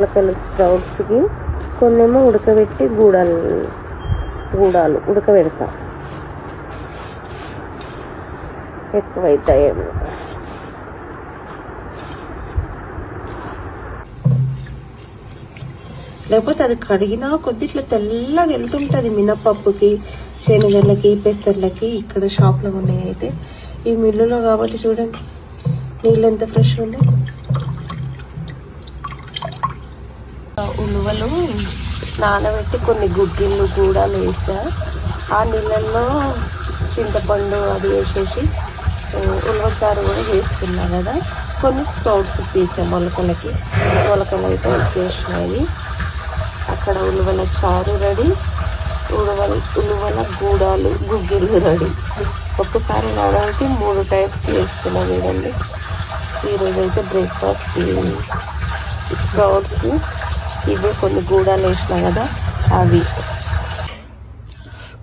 మొలకలు స్ప్రౌట్స్కి కొన్నేమో ఉడకబెట్టి గూడాలు ఉడకబెడతా, ఎక్కువైతాయేమో. లేకపోతే అది కడిగినా కొద్ది ఇట్లా తెల్లగా వెళ్తుంటుంది మినపప్పుకి, శనగలకి, పెసర్లకి. ఇక్కడ షాప్లో ఉన్నాయి అయితే ఈ మిల్లులో కాబట్టి చూడండి నీళ్ళు ఎంత ఫ్రెష్ ఉన్నాయి. ఉలువలు నానబెట్టి కొన్ని గుగ్గిళ్ళు కూడా వేసా. ఆ నీళ్ళల్లో చింతపండు అది వేసేసి ఉలవచారు కూడా చేసుకున్నా కదా. కొన్ని స్ప్రౌట్స్ తీసా మొలకలు అయితే వచ్చేసినాయి. అక్కడ ఉలువల చారు రెడీ, ఉలువల గుగ్గిళ్ళు రెడీ. ఒక్కసారి నానబెట్టి 3 టైప్స్ వేస్తున్నా చూడండి. ఈరోజు అయితే బ్రేక్ఫాస్ట్ స్ప్రౌట్స్, ఇవే కొన్ని గూడాలు వేసినా కదా అవి.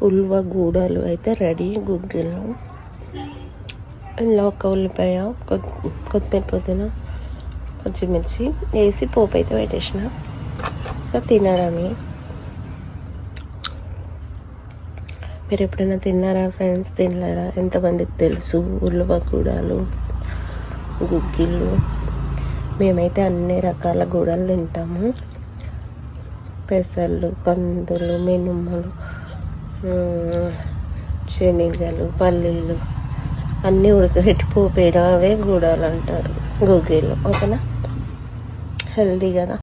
ఉల్వ గూడాలు అయితే రెడీ. గుగ్గిళ్ళు, ఇందులో ఒక ఉల్లిపాయ, కొత్తిమీర, పుదీనా, పచ్చిమిర్చి వేసి పోపు అయితే పెట్టేసిన. తినడమే. మీరు ఎప్పుడైనా తిన్నారా ఫ్రెండ్స్? తినలేరా? ఎంతమందికి తెలుసు ఉల్వ గూడాలు, గుగ్గిళ్ళు? మేమైతే అన్ని రకాల గూడాలు తింటాము. పెసర్లు, కందులు, మినుములు, శనగలు, పల్లీలు అన్నీ ఉడకబెట్టి పోపేయడం, అవే గూడాలు అంటారు, గుగ్గిళ్ళు. ఓకేనా? హెల్దీ కదా.